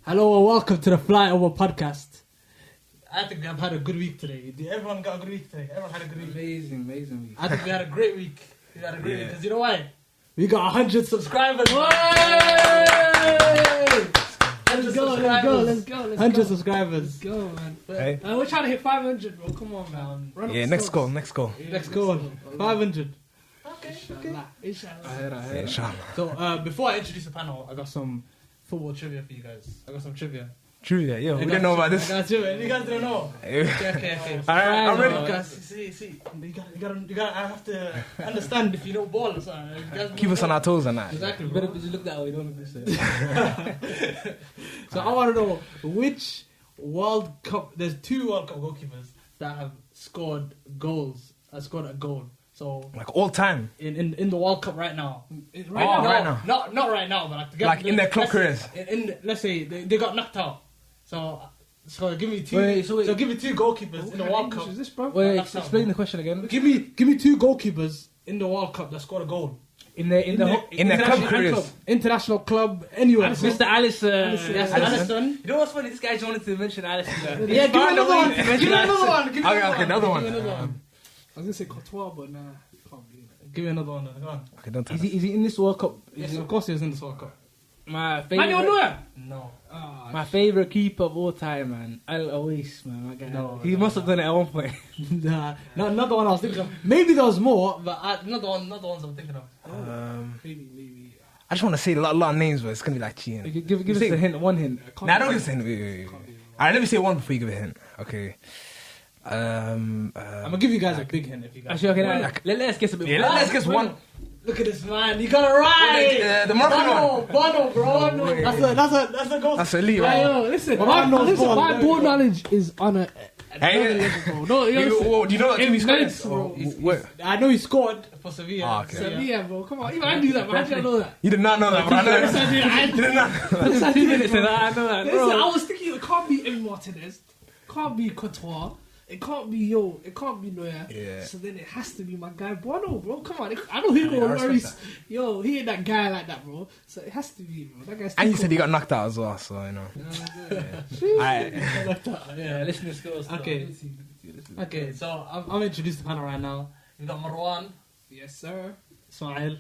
Hello and welcome to the Fly Over podcast. I think I've had a good week today. Everyone got a good week today. Everyone had a good week. Amazing week. I think we had a great week. Because you know why? We got 100 subscribers. Let's go. 100 subscribers. Let's go, man. Hey. We're trying to hit 500, bro. Come on, man. Run up Next goal. Next goal. 500. Okay. Inshallah. Inshallah. So before I introduce the panel, I got some football trivia for you guys. I got some trivia. Trivia, yeah. We didn't know about this. I got trivia. You guys don't know. Okay. Alright, I'm ready. Because see, you gotta. I have to understand if you know ball or something. Keep us on our toes and that. Exactly. You better just look that way. Don't look this way. So I want to know which World Cup. There's 2 World Cup goalkeepers that have scored goals. Scored a goal. So Like all time. in the World Cup right now. Right now. Not right now, but Like in their club careers. Let's say they got knocked out. So give me 2. So give me 2 goalkeepers in the World Cup. Is this, bro? Wait, explain the question again. Give me 2 goalkeepers in the World Cup that scored a goal. In their club careers. International club, anywhere. Mr. Allison. Allison. You know what's funny? This guy just wanted to mention Allison. Yeah, give me another one. Give me another one. Okay, another one. I was gonna say Courtois, but nah, can't be. Give me another one. Come on. Okay, don't tell Is he in this World Cup? Yes, of course he was in this World Cup. My favorite. No. My favorite keeper of all time, man. Al Awais, man. My guy. No, he must have done it at one point. Nah, not the one I was thinking of. Maybe there was more, but not the ones I'm thinking of. Maybe. I just want to say a lot of names, but it's going to be like cheating. Give us a hint. One hint. Nah, don't give us a hint. Wait. Alright, let me say one before you give a hint. Okay. I'm gonna give you guys a big hint if you guys. Actually, okay, let's guess a bit. Yeah, let's guess one. Look at this man, you got it right. The Moroccan one. Bono, bro. That's a goal. That's elite, Hey, right? yo, listen, My ball knowledge is on a Hey, level, bro. No, do you know what team he scored? immense, bro. I know he scored for Sevilla. Okay. Sevilla, bro. Come on, even I knew that, but how did I know that? You did not know that, bro. I know Yes, I that. did. You did not know that. Listen, 2 minutes and I know that, Listen, bro. I was thinking it can't be Emi Martinez, can't be Courtois, it can't be Neuer. Yeah. So then it has to be my guy Bono, bro. Come on, I know Hugo I respect Lloris. Yo, he ain't that guy like that, bro. So it has to be, bro. That guy's And you said he got knocked out as well, so you know. Alright. Yeah, listen to skills. Okay, so I'm introducing the panel right now. You got Marwan, Yes, sir. Ismail,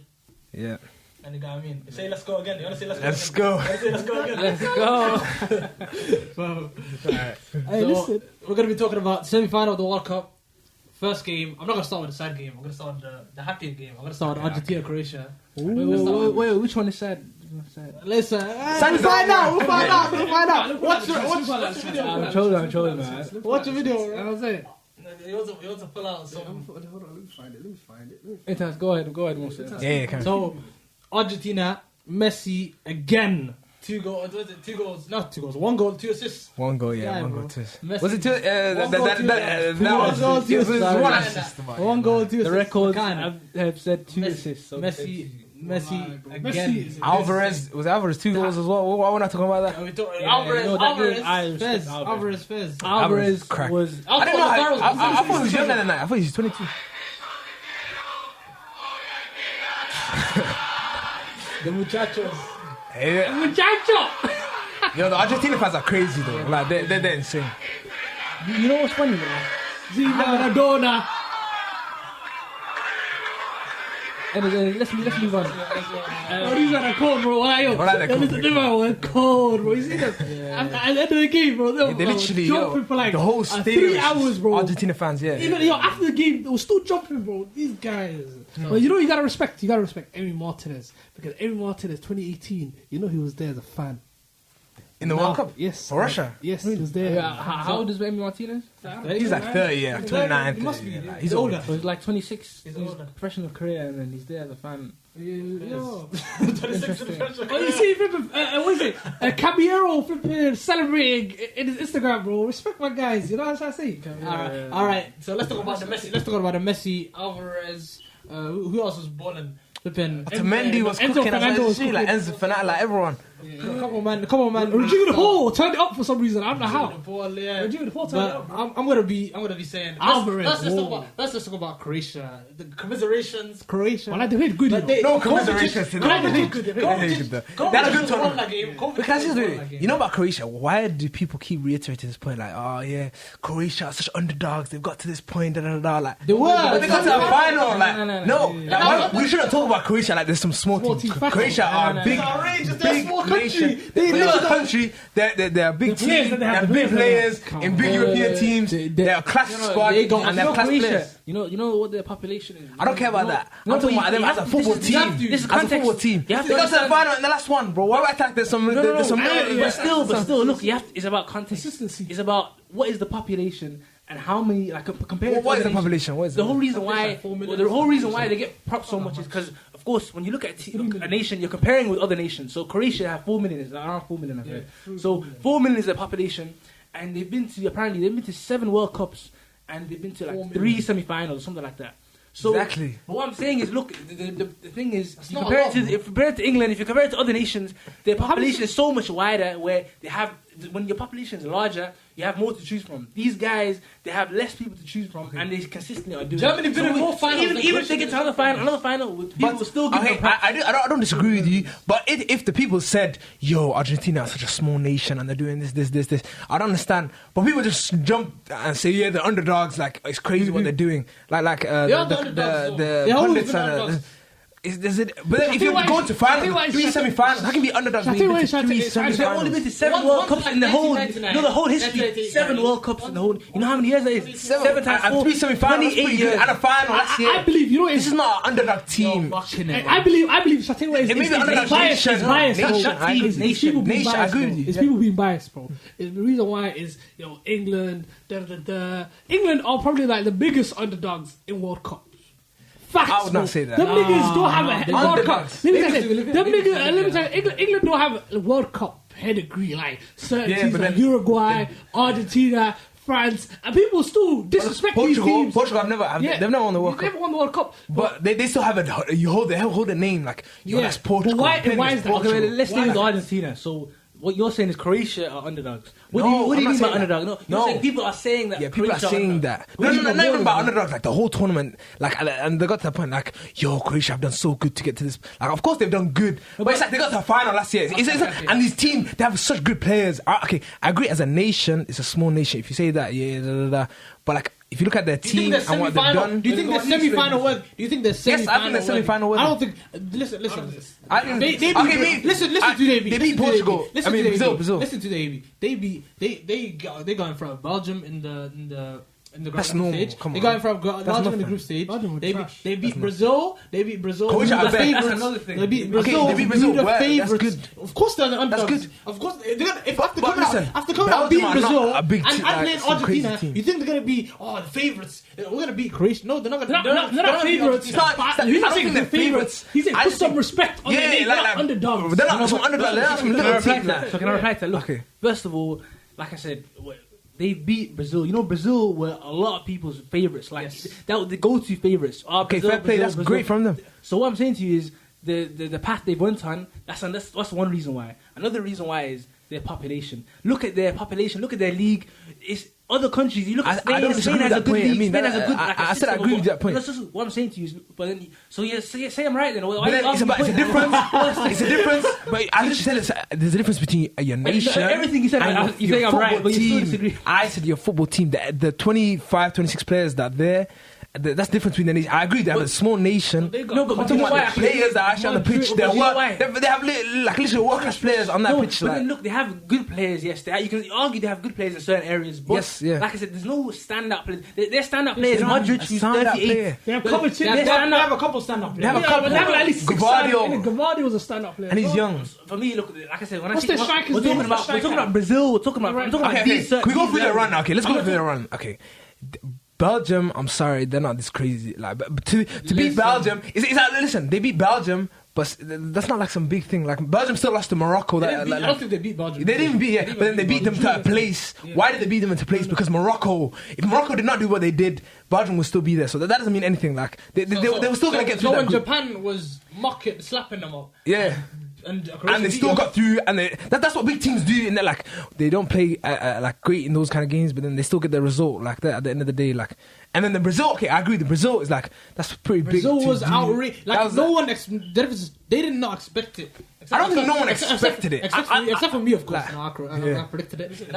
Yeah. and you got Amin. Say let's go again. You wanna say let's Let's go. go? Say let's go again. Let's go. So, Hey, so listen. we're gonna be talking about semi-final of the World Cup. First game. I'm not gonna start with the sad game. I'm gonna start with the happier game. I'm gonna start with Argentina, Croatia. Wait, which one is sad? Listen, we'll find out. Watch the video. I'm trolling, man. Watch the video. I was saying. You want to pull out some. Hold on, let me find it. Intas, go ahead, Musa. Yeah, can. So, Argentina, Messi again. 2 goals. Not 2 goals. 1 goal, 2 assists. 1 goal, Yeah, one bro. goal, 2 assists. Messi- Was it 2? One goal, 2 assists. That One goal, 2 was assists. one assist. 1 goal, 2 assists. The records Kind have said 2 assists. So Messi again. Messi Alvarez, was Alvarez 2 goals as well? Why we're not talking about that? Alvarez Fez. Alvarez Crack. was. I didn't know. I thought he was younger than that. I thought he was 22. The muchachos. Hey, Muchacho! yo, the Argentina fans are crazy though. Like they're insane. You know what's funny, man? Maradona. And let's move on. These are cold, bro. Why, yo? What are they called? They were cold, bro. You see them? At the end of the game, bro, They literally jumping for like the whole 3 stadium. hours, bro. Argentina fans, yeah. Even after the game, they were still jumping, bro. These guys. But you know, you gotta respect Emi Martinez, because Emi Martinez, 2018, you know he was there as a fan. In the World Cup? Yes. For Russia? Yes, he was there. How old is Emi Martinez? He's like 30, yeah, 29. He must 30, be. yeah, like, He's older. So he's like 26. He's He's older. professional career, and then he's there as a fan. Yo. 26 in the French. Oh, you see, flipping, what is it? Caballero flipping celebrating in his Instagram, bro. Respect my guys. You know what I'm trying to say? All right. So let's talk about the Messi. Alvarez. Who else was balling? Flipping. Otamendi was Enzo cooking. Fernando was Like Enzo Fernando, like everyone. Come on, man. Rodrigo de Paul turned it up for some reason. I don't know how. Rodrigo de Paul turned it up. I'm gonna be saying. Let's just talk about Croatia. The commiserations, Croatia. Well, they played good. No commiserations. They had a good tournament. tournament. Because you know about Croatia, why do people keep reiterating this point? Like, oh yeah, Croatia are such underdogs. They've got to this point. Like they were. But they got to the final. Like no. We shouldn't talk about Croatia like there's some small teams. Croatia are a big nation. They're a country. They're a big team. They're big players in big European teams. They're a classic squad and they're class players. You know what their population is. I don't care about that. I'm talking about them as a football team. This is as a football team. They got to the final in the last one, bro. Why would I attack? There's some. But still, look. It's about consistency. It's about what is the population. And how many compared to what is the population? What is the whole reason why? The whole reason why they get propped so much is because, of course, when you look at a nation, you're comparing with other nations. So Croatia have 4 million, around 4 million, I've heard. So 4 million is their population, and they've been to 7 World Cups, and they've been to like 3 semi-finals, something like that. So, exactly. But what I'm saying is, look, the thing is, if you compare it to England, if you compare it to other nations, their population is so much wider. Where they have, when your population is larger, you have more to choose from. These guys, they have less people to choose from, and they consistently are doing. Germany been in more finals. Even if they get to another final, people will still give them props. I don't disagree with you, but if the people said, "Yo, Argentina is such a small nation and they're doing this," I don't understand. But people just jump and say, "Yeah, the underdogs. Like it's crazy what they're doing." The pundits and. But if you go to final, 3 semi-finals, how can be underdogs? They've only been to 7 World Cups in the whole, the whole history. 7 World Cups in the whole. You know how many years that is? 7 times 4. 3 semi-finals, 28 years, and a final last year. I believe this is not an underdog team. I believe. It's biased. Nation. I agree with you. It's people being biased, bro. The reason why is England. England are probably like the biggest underdogs in World Cup. Facts, I would not say that. Them niggas don't have a World Cup. Let me tell you, England don't have a World Cup pedigree like certain teams like Uruguay, Argentina, France, and people still disrespect these teams. Portugal have never won the World Cup. Never won the World Cup, but they still have a. You hold a name like that's Portugal. But why is that? Okay, let's stay with Argentina. So. What you're saying is Croatia are underdogs. What do you mean by underdog? No, saying people are saying that. Yeah, people are saying that. No, not even about underdogs. Like the whole tournament, and they got to the point like, yo, Croatia have done so good to get to this. Like, of course they've done good, but it's like they got to the final last year. And these teams, they have such good players. Okay, I agree. As a nation, it's a small nation. If you say that, but like. If you look at their team and what they've done, do you think the semi-final work? Do you think the semi-final? Yes, I think the semi-final work. I don't think. Listen. Listen to the They beat Portugal. Brazil. Listen to the AB. They got in front of Belgium in the group stage. They got in front of Belgium in the group stage. They beat Brazil. Croatia are that's another thing. They beat Brazil. They beat Brazil. That's good. Of course they're the underdogs. That's good. Of course, after coming out beating Brazil and playing Argentina, you think they're gonna be the favourites? We're gonna beat Croatia. No, they're not gonna. They're not favourites. He's not saying they're favourites. He's saying put some respect on their name. They're not underdogs. They're not some underdogs. They're not some little team. So can I reply to that? Look, first of all, like I said. They beat Brazil. You know, Brazil were a lot of people's favourites. Like that were the go-to favourites. Okay, fair play. That's great from them. So what I'm saying to you is the path they've went on. That's one reason why. Another reason why is their population. Look at their population. Look at their league. It's other countries. You look at Spain. Spain has a good league. Spain has a good. I said I agree with that point. That's just what I'm saying to you. But then, so you say I'm right then. It's a difference. It's a difference. But I just said there's a difference between your nation. Everything you said, you think I'm right, but you still disagree. I said your football team, the 25, 26 players that are there. That's the difference between the nation. I agree. They have a small nation. No, but I'm talking about the players that are actually on the pitch. They have literally world-class players on that pitch. But then look, they have good players. Yes, you can argue they have good players in certain areas. But like I said, there's no stand-up players. Their stand-up players, Modric, who's 38. They have a couple stand-up players. They have a couple. They have at least 6 Gavardio was a stand-up player, and he's young. For me, look, like I said, when we're talking about Brazil. We're talking about these. Can we go through the run? Okay, let's go through the run. Okay. Belgium, I'm sorry, they're not this crazy. Like, but to beat Belgium, listen, they beat Belgium, but that's not like some big thing. Like Belgium still lost to Morocco. I don't think they beat Belgium. They didn't beat, but then they beat them to a place. Yeah. Why did they beat them into place? Because if Morocco did not do what they did, Belgium would still be there. So that doesn't mean anything. Like they were still gonna get through. So when Japan was slapping them up. Yeah. And they still got through, and that's what big teams do. And they're like, they don't play like great in those kind of games, but then they still get the result like that at the end of the day. Like, and then the Brazil, okay, I agree. The Brazil is like that's pretty big. Brazil was outrageous. Like no one, they did not expect it. I don't think no one expected it, except for me, of course. I predicted it.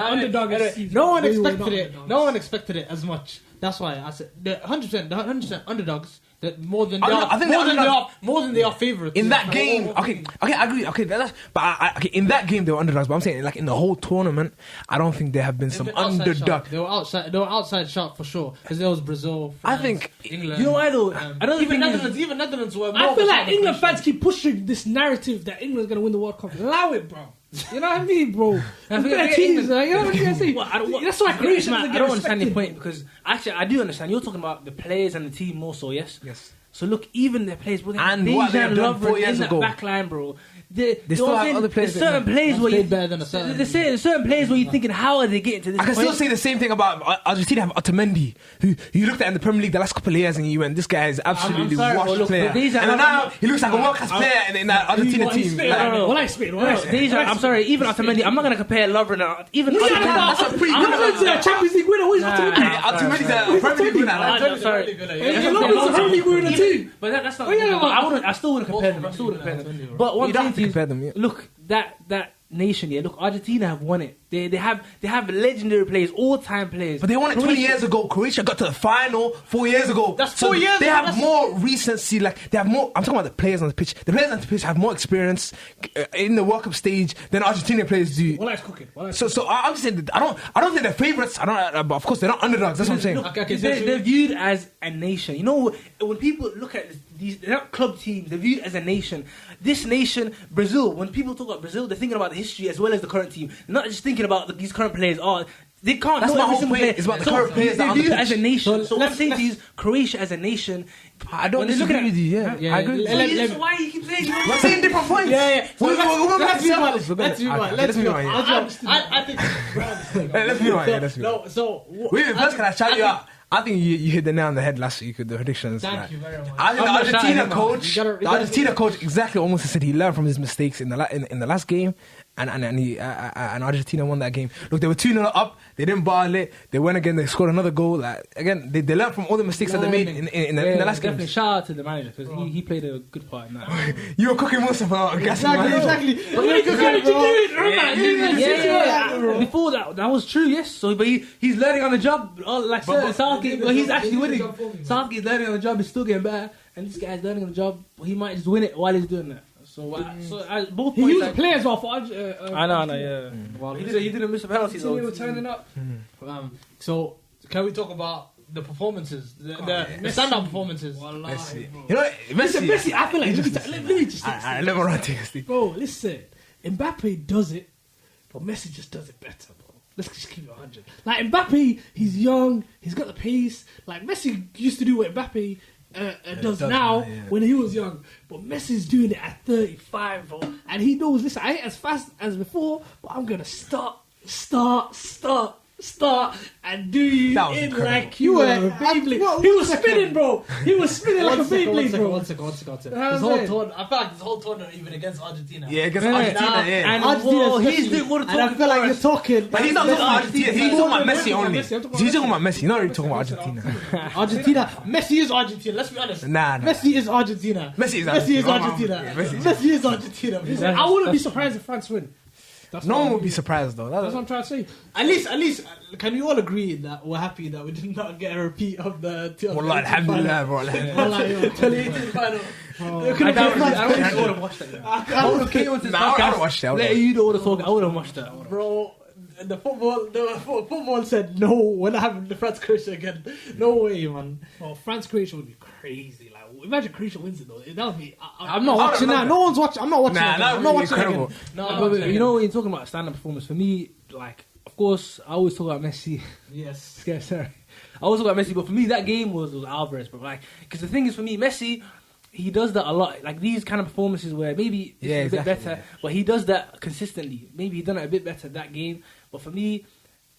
No one expected it. No one expected it as much. That's why I said the 100% underdogs. That more than they are favorites in that game. Okay, I agree. Okay, okay, in that game they were underdogs. But I'm saying like in the whole tournament, I don't think there have been some underdog. They were outside shot for sure because there was Brazil. France, I think England. You know why though? I don't even Netherlands. Even Netherlands were. I feel like England fans keep pushing this narrative that England's gonna win the World Cup. Allow it, bro. You know what I mean, bro? That's what I'm trying to say. That's why Croatia doesn't get I don't understand your point because actually I do understand. You're talking about the players and the team more so, yes? Yes. So look, even their players, bro, and what they have done 4 years ago, back line, bro. They still have other players. There's certain players where better than a certain. There's certain players where you're thinking, how are they getting to this? I can still say the same thing about Argentina. Have Otamendi, who you looked at in the Premier League the last couple of years, and you went, "This guy is absolutely washed player." And now he looks like a world-class player in that Argentina team. I'm sorry, even Otamendi. I'm not gonna compare Lovren. Even that's a pretty good Champions League winner. Who's Otamendi? Ottamendi's a Premier League winner. I'm sorry, Lovren's a Premier League winner too. But that's not. I still wouldn't compare them. But one thing is, look, that nation, yeah. Look, Argentina have won it. They have legendary players, all-time players. But they won it 20 years ago. Croatia got to the final 4 years ago. That's 4 years. They have more recency. Like they have more. I'm talking about the players on the pitch. The players on the pitch have more experience in the World Cup stage than Argentinian players do. Well, that's cooking. So I'm just saying that I don't think they're favourites. But of course they're not underdogs. That's what I'm saying. Look, they're viewed as a nation. You know, when people look at these, they're not club teams. They're viewed as a nation. This nation, Brazil. When people talk about Brazil, they're thinking about the history as well as the current team. They're not just thinking about these current players. They can't. That's know my every whole single point. player. It's about the current players that are on the pitch. as a nation. So what I'm saying to you is Croatia as a nation. I don't disagree with you. Yeah, I agree. Why you keep saying? We're saying different points. Yeah. Let's be honest. Let's be honest. I think. Let's be honest. No. So wait. First, can I shout you out? I think you hit the nail on the head last week with the predictions. Thank you very much. I think the Argentina coach exactly almost said he learned from his mistakes in the last game, and Argentina won that game. Look, they were 2-0 up. They didn't bottle it. They went again. They scored another goal. Like, again, they learned from all the mistakes that they made in the last game. Definitely shout out to the manager because he played a good part in that. You were cooking Musa for exactly. Before that was true. Yes. So, but he's learning on the job. Like Southgate, but he's actually winning. Southgate's learning on the job. He's still getting better, and this guy's learning on the job. He might just win it while he's doing that. So both he used players well for. I know, yeah. Well, he didn't miss a penalty. So he was turning up. So can we talk about the performances, the stand-up performances? Messi. You know, Messi. I feel like let me just. I never run to bro, listen. Mbappe does it, but Messi just does it better, bro. Let's just keep it 100. Like Mbappe, he's young, he's got the pace. Like Messi used to do what Mbappe does now when he was young, but Messi's doing it at 35, bro, and he knows. Listen, I ain't as fast as before, but I'm gonna start, and do you in incredible. Like you were a Beyblade. He was spinning, bro. He was spinning like a Beyblade, bro. One second. This whole tournament, I feel like this whole tournament, even against Argentina. Yeah, against Argentina, And Argentina, he's doing all the talking. And I feel like you're talking. But he's not talking about Argentina. He's talking about Messi only. He's talking about Messi. He's not really talking about Argentina. Argentina. Messi is Argentina. Let's be honest. Nah. Messi is Argentina. Messi is Argentina. I wouldn't be surprised if France win. No one would be surprised though. That's what I'm trying to say. At least, can we all agree that we're happy that we did not get a repeat of the 2018 Alhamdulillah, bro. 2018 final. I would have watched that. I would have watched that. Let you do all the talking. I would have watched that, bro. The football said no. We're not having the France Croatia again. No way, man. Well, France Croatia would be crazy. Like, imagine Croatia wins it though. That would be. I'm not watching that. No one's watching. I'm not watching. I'm not watching incredible. No, but you know, when you're talking about stand-up performance, for me, like, of course, I always talk about Messi. Yes. Sorry. I always talk about Messi, but for me, that game was Alvarez, bro. Like, because the thing is, for me, Messi, he does that a lot. Like these kind of performances where maybe it's a bit better, but he does that consistently. Maybe he done it a bit better that game. But for me,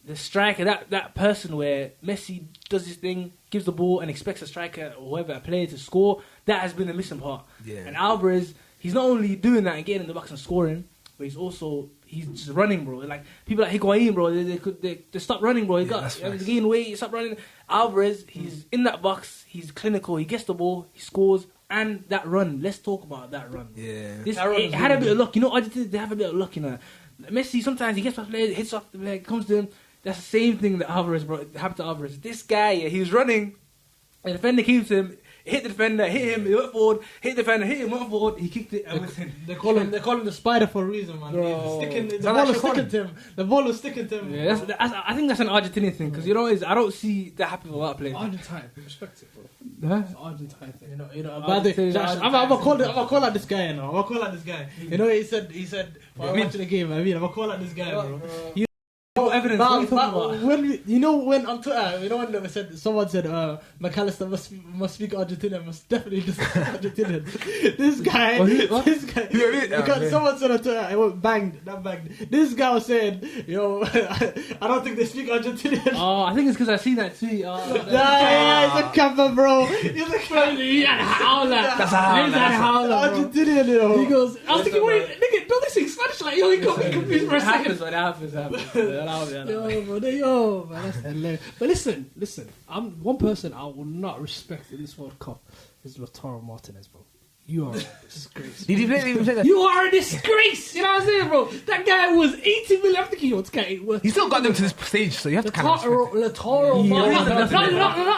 the striker, that person where Messi does his thing, gives the ball and expects a striker or whoever, a player to score, that has been the missing part. Yeah. And Alvarez, he's not only doing that and getting in the box and scoring, but he's just running, bro. Like people like Higuain, bro, they stop running, bro. He gain weight, he stop running. Alvarez, he's in that box, he's clinical, he gets the ball, he scores, and that run. Let's talk about that run. Yeah, it had a bit of luck. You know, Argentina, they have a bit of luck in that. Messi sometimes he gets past players, hits off the leg, comes to him. That's the same thing that Alvarez, bro. Happened to Alvarez. This guy, he was running, and the defender came to him. Hit the defender, hit him, he went forward, hit the defender, hit him, went forward, he kicked it and went in. They call him the spider for a reason, man. The ball was sticking to him. The ball was sticking to him. Yeah, I think that's an Argentinian thing, because you know, I don't see that happen with a lot of players. Argentine, respect it, bro. It's Argentine thing. You know. By the way, Josh, I'm gonna call out this guy. I'm gonna call out this guy. You know, he said, while watching the game, I'm gonna call out this guy, bro. No evidence. When on Twitter, when someone said McAllister must speak Argentinian, must definitely speak Argentinian. This guy, someone said on Twitter, I went banged. This guy was saying, I don't think they speak Argentinian. Oh, I think it's because I seen that tweet. He's a capper, bro. He's a capper. He had a howler. That's a howler. Argentinian, He goes, I was thinking, wait, nigga, don't they speak Spanish? Like, he got me confused for a second. It happens. Yo, man, that's hilarious. But listen, I'm one person I will not respect in this World Cup is Lautaro Martinez, bro. You are a disgrace. Did he play that? You are a disgrace. You know what I'm saying, bro? That guy was 80 million. I'm thinking, this guy ain't worth. He still got them to this stage, so you have to kind of Lautaro Martinez.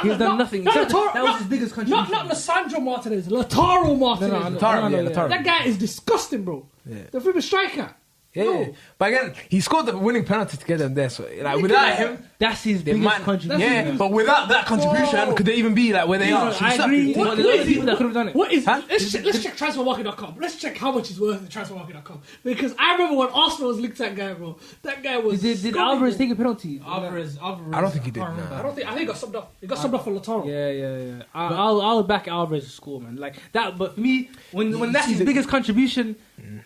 He's done nothing. That was his biggest contribution. Not Lissandro Martinez. Lautaro Martinez. Lautaro. That guy is disgusting, bro. The freaking striker. Yeah. But again, he scored the winning penalty to get them there. So without him, that's his biggest contribution. Yeah, but without that contribution, could they even be like where they are? I agree. There's other people that could have done it. What is? Let's check transfermarket.com. Let's check how much he's worth at transfermarket.com. Because I remember when Arsenal was linked to that guy, bro. That guy was. Did Alvarez take a penalty? Alvarez. I don't think he did. I think he got subbed up. He got subbed up for Lautaro. Yeah. I'll back Alvarez to score, man. Like that. But for me, when that's his biggest contribution,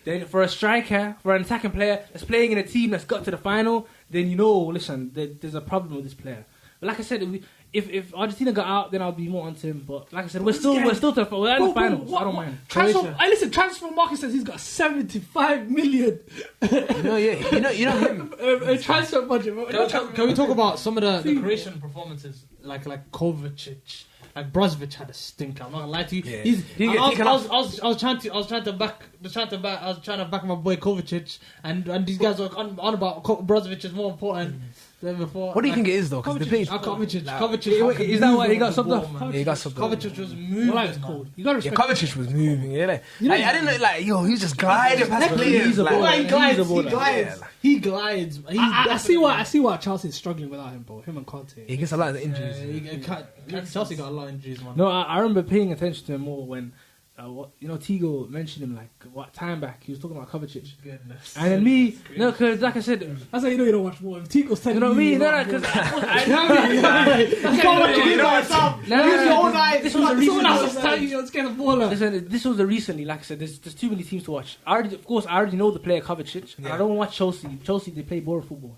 then for a striker, for an attacking player that's playing in a team that's got to the final, then listen, there's a problem with this player. But like I said, if Argentina got out, then I'll be more onto him. But like I said, we're still to the finals. I don't mind. Transfer market says he's got 75 million. You know him. A transfer budget. Can we talk about some of the Croatian performances, like Kovacic? Like Brozovic had a stinker. I'm not gonna lie to you. Yeah. I was trying to back my boy Kovacic, and these guys are on about Brozovic is more important than before. What do you think it is though? Because they played. Kovacic. Is that why he got subbed off? Yeah, he got subbed off. Kovacic was moving. What is called? You gotta respect. Kovacic was moving. Yeah, I didn't know. He was just gliding past players. He glides. I see why Chelsea's struggling without him, bro. Him and Conte. He gets a lot of injuries. Chelsea got a lot of injuries, man. No, I remember paying attention to him more when, Tigo mentioned him like what time back he was talking about Kovacic. Goodness. And then me, because like I said, that's how you know you don't watch more. If Tigo's telling you know what I mean? No, because I can't watch it by myself. Use your own eyes. This was the recently. Like I said, there's too many teams to watch. I already know the player Kovacic. And I don't watch Chelsea. Chelsea, they play boring football.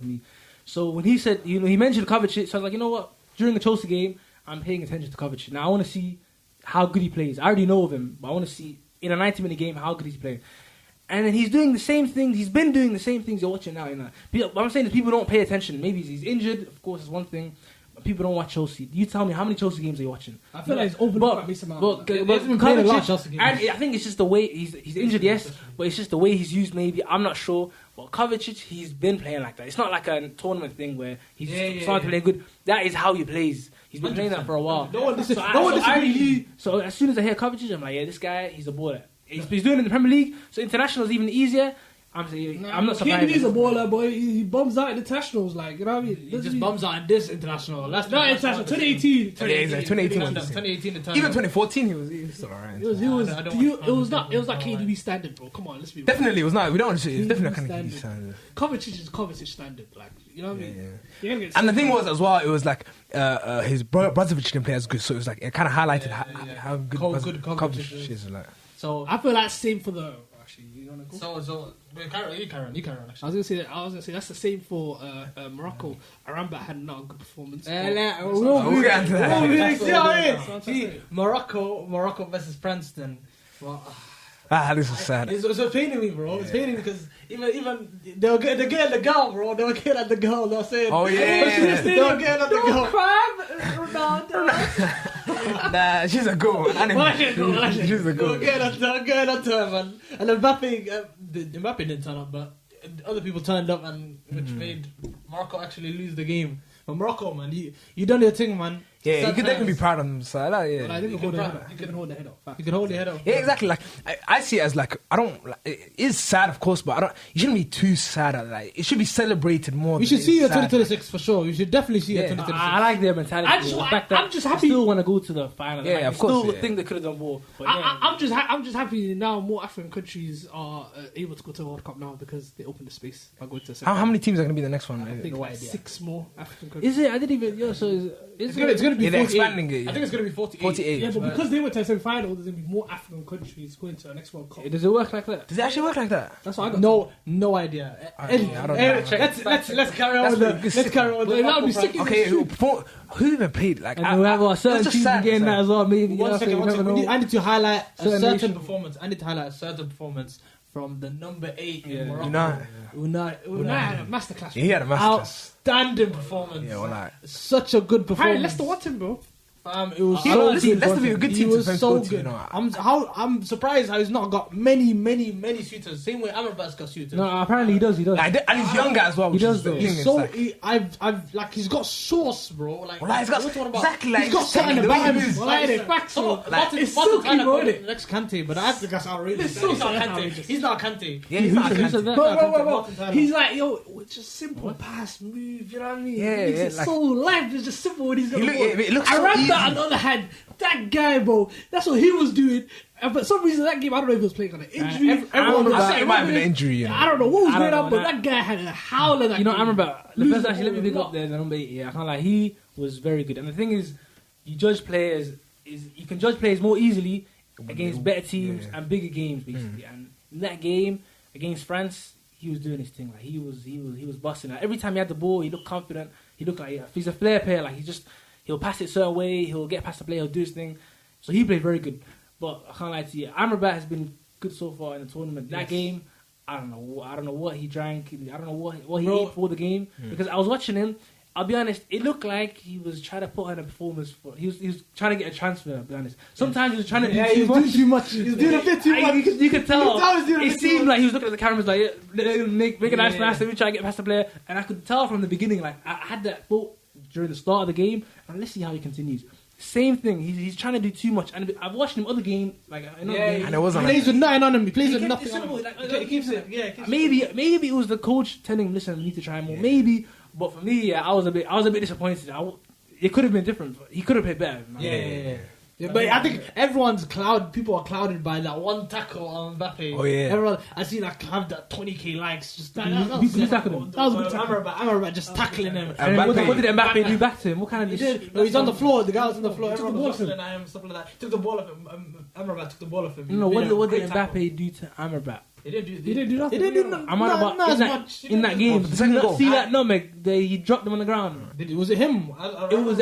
So when he said, he mentioned Kovacic, so I was like, you know what? During the Chelsea game, I'm paying attention to Kovacic. Now I want to see how good he plays. I already know of him, but I want to see in a 90-minute game how good he's playing. And then he's doing the same things. He's been doing the same things you're watching now. What I'm saying is people don't pay attention. Maybe he's injured. Of course, it's one thing. But people don't watch Chelsea. You tell me how many Chelsea games are you watching? I feel like he's overlooked at But Kovacic, and I think it's just the way he's injured. Yes, but it's just the way he's used. Maybe I'm not sure. But Kovacic, he's been playing like that. It's not like a tournament thing where he's starting to play good. That is how he plays. He's been playing that for a while. So as soon as I hear Kovacic, I'm like, yeah, this guy, he's a baller. He's doing it in the Premier League, so international is even easier. I'm not surprised. He's a baller, boy. He bums out in internationals, like, you know what I mean? He just bums out in this international. That's not international. 2018. 2018. Even 2014, he was alright. It was not KDB standard, bro. Come on, let's be real. Definitely, it was not. We don't want to say it's definitely not KDB standard. Kovacic is Kovacic standard, like, you know what I mean? Yeah. And the thing was as well, it was like his Brozovic didn't play as good, so it was like it kind of highlighted how good Kovacic is. Like, so I feel like same for the. You wanna go? So you carry on. I was gonna say that's the same for Morocco. Aramba had not a good performance. We'll get into that. Morocco versus Princeton. Well, This was sad. It's paining me, bro. It's paining me because even they were getting the girl, bro. They were getting at the girl. They were saying, Oh yeah. they were getting at the girl. Nah, she's a good one. She's a They were good one. getting at her, man. And Mbappe didn't turn up, but other people turned up, and which made Morocco actually lose the game. But Morocco, man, you done your thing, man. Yeah, they can be proud of them. So yeah. I think you can hold the head up. You can hold your head up. Yeah, exactly. Like I see it as like it is sad, of course, but you shouldn't be too sad at it. Like it should be celebrated more. You should see it 2026 for sure. You should definitely see it 2026. I like their mentality. I'm just happy. I still want to go to the final. Yeah, of course. I still think they could have done more. But I'm just happy now. More African countries are able to go to the World Cup now because they opened the space by going to the how many teams are going to be in the next one? I think like 6 more African countries. Is it? I didn't even. It's gonna be 48. They're expanding it. I think it's gonna be 48. 48. Yeah, but because they went to the semi-final, there's gonna be more African countries going to the next World Cup. Does it work like that? Does it actually work like that? That's what I got. No idea. I don't know. Let's carry on with the. That would be sick. Okay, who even played? Like, And we have our certain teams getting that as well. Maybe. One second. I need to highlight a Certain certain nation. performance. I need to highlight a certain performance from the number 8 in Morocco. Unai had a masterclass. He had a masterclass. Outstanding performance. Yeah, well, like, Such a good performance. Hey, Leicester want him, bro. It was so so good. good. Let's be a good He team to was defend so Scotland, good. you know. I'm surprised how he's not got many suitors. Same way Amrabat's got suitors. No, apparently he does. And he's younger as well. He does the though. thing. He's It's so like, he's got sauce, bro. Like he's got we're talking about- exactly like he's got something the way about he him. moves. It's silky, bro, isn't it? Next Kante, but I think that's outrageous. It's so He's not outrageous. Kante. He's not Kante. Yeah, he's not a Who said Kante. that? Bro. He's like, yo, it's just simple pass, move, you know what I mean? Yeah, It's like- so life is just simple when he's He gonna look- go. it looks so Aranda, easy. on the other hand, that guy, bro, that's what he was doing. And for some reason, that game, I don't know if he was playing on an injury. everyone was I think it might have been an injury. You know. I don't know what was I don't going on, know, but that guy had a howler. That You know, game. I remember the Losing first actually. Let me the pick ball up there. The number 8. Yeah, I can't lie. He was very good. And the thing is, you judge players. You can judge players more easily against better teams and bigger games, basically. And in that game against France, he was doing his thing. Like he was busting. Like, every time he had the ball, he looked confident. He looked like if he's a flair player. Like he'll pass it a certain way. He'll get past the player. He'll do his thing. So he played very good. But I can't lie to you. Amrabat has been good so far in the tournament. That game, I don't know what he drank. I don't know what he ate for the game. Because I was watching him. I'll be honest, it looked like he was trying to put on a performance for. He was trying to get a transfer. I'll be honest. Sometimes he was trying to do too much. He was doing a bit too much. You could tell. It It seemed like he was looking at the cameras like, make a nice pass. Let me try to get past the player. And I could tell from the beginning, like I had that thought during the start of the game. And let's see how he continues. Same thing. He's trying to do too much. And I've watched him other games, like and it wasn't. He plays with nothing on him. He plays with kept nothing it on simple, him. like, He keeps it. Yeah. Maybe it was the coach telling him, listen, we need to try more. Maybe, but for me, I was a bit disappointed. It could have been different. He could have played better. Man. Yeah, but I think people are clouded by that one tackle on Mbappe. Oh, yeah. Everyone, I see like have that 20k likes. Just that Who tackled him? That was a good tackle. Amrabat just tackling him. And what did Mbappe do back to him? What kind of He did. No, he's on the floor. The guy was on the floor. He took the Everyone ball was off him. hustling at him, stuff like that. He took the ball off him. Amrabat took the ball off him. No, what did Great tackle. Mbappe do to Amrabat? He didn't do nothing. He didn't do nothing. Amrabat in that game. The second goal. See that nutmeg? He dropped him on the ground. Was it him? It was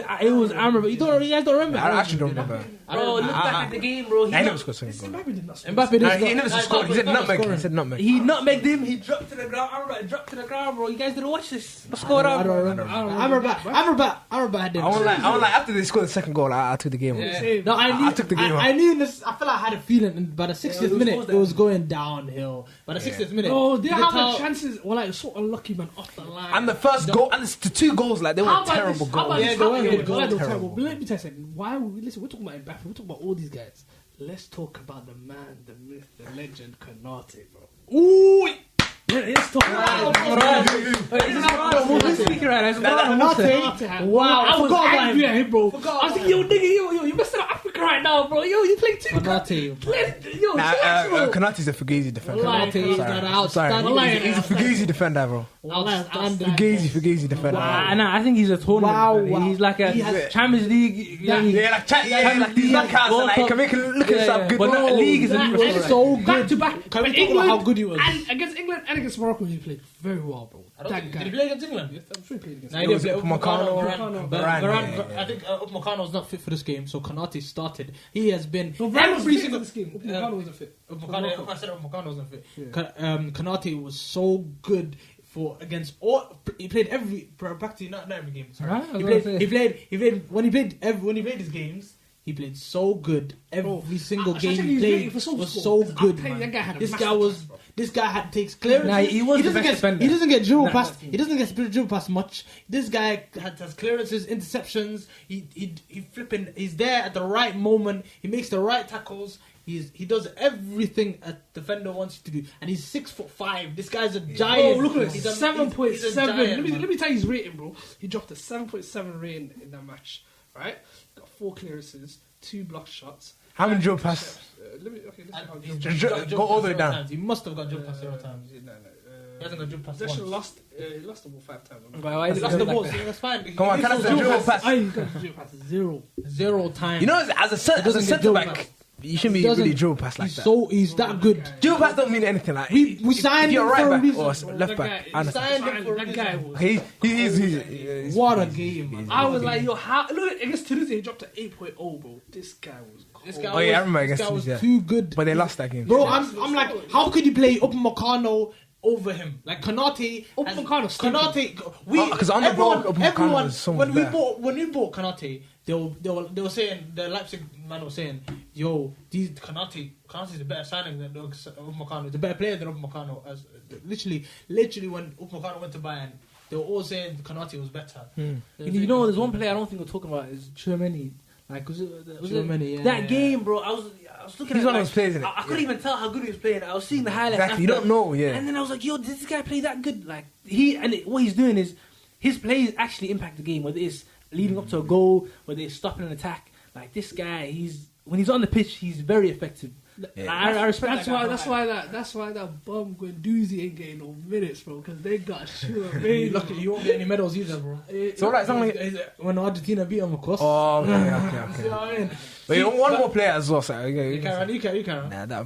Amrabat. You guys don't remember? I actually don't remember. Bro, look back at the game, bro. I never scored second goal. Mbappe did not score. Mbappe did He never scored. He said nutmeg. He said nutmeg. He nutmegged him. He dropped to the ground. Amrabat dropped to the ground, bro. You guys didn't watch this. What's going on? I don't remember. Amrabat had him. I won't lie. After they scored the second goal, I took the game. No, I took the game. I knew this. I feel like I had a feeling. And by the 60th minute, it was going downhill. By the 60th minute, Oh, they have the chances. Well, like so unlucky, man, off the line. And the first goal, and the 2 goals, like they were terrible goals. Yeah, they were terrible. terrible. But let me tell you something. Why? Listen, we're talking about Mbappe. We're talking about all these guys. Let's talk about the man, the myth, the legend, Konate, bro. Ooh. Let's talk about Konate. Wow, I was angry at him, bro. Forgot I was thinking, yo, nigga, you messing up Africa right now, bro. Yo, you playing too. Konate. Yo, chillax, bro. Konate's a Fugazi defender. Konate is Sorry. an outstanding. Sorry. He's a Fugazi defender, bro. Outstanding. Fugazi defender. Nah, I think he's a tournament. Wow. He's like a Champions League. Yeah, like these knockouts, and like, he can make it look himself good. But Bro. the league is a That different is story. so Back good. to back. Can we But talk about how good he was? And against England and against Morocco, he played very well, bro. That guy. Did he play against England? I'm sure he played against Nah, he England. didn't play. Upamecano, Varane. Varane, Varane. yeah. I think Upamecano was not fit for this game, so Konate started. started, he has been every single game. Upamecano wasn't fit. I said Upamecano wasn't fit. Konate was so good against all. He played practically not every game. Sorry. Right? He played when he played his games. He played so good. Every single game he played was so good, man. This guy takes clearances. Nah, he was the best defender. He doesn't get dribble past. He doesn't get dribble past much. This guy has clearances, interceptions. He flipping. He's there at the right moment. He makes the right tackles. He does everything a defender wants you to do, and he's 6'5". This guy's a giant. Oh, look at He's it, 7.7. Let me tell you his rating, bro. He dropped a 7.7 rating in that match. Right, got 4 clearances, 2 block shots. How many dribble passes? Go all the way down. He must have got dribble passes several times. He hasn't got dribble passes once. He lost the ball 5 times. He lost the ball. That's fine. Come on, tell us the dribble pass. He got dribble passes 0 times. You know, as a centre back, you shouldn't be really dribble pass like that. He's that good. Dribble pass don't mean anything. Like we signed him right for a back reason. or left back. We signed him for a reason. He's What a game! I was like, yo, how? Look, against Tunisia, he dropped to 8.0, bro. This guy was cold. I remember against this guy was Tunisia. too good. But they lost that game. Bro, I'm like, how could you play Upamecano over him? Like Konate, because on the ball, Upamecano was so much better. When we bought Konate, they were saying, the Leipzig man was saying, yo, Konate's a better signing than Upamecano. He's a better player than Upamecano. As literally when Upamecano went to Bayern, they were all saying Konate was better. You know, there's one player I don't think we're talking about is Tchouaméni. Like, was it that game, bro? I was looking He's at one of those players. I couldn't even tell how good he was playing. I was seeing the highlights. Exactly, you don't know, yeah. And then I was like, yo, did this guy play that good? Like, what he's doing is his plays actually impact the game, whether it's leading up to a goal, whether it's stopping an attack. Like, this guy, when he's on the pitch, he's very effective. Yeah. I respect that. That's why that bum Guendouzi ain't getting no minutes, bro. Because they got Tchouaméni. Luckily, you won't get any medals either, bro. So like something when Argentina beat them, of course. Oh, okay. You know what I mean? Wait, one more player as well. So, You can. Nah,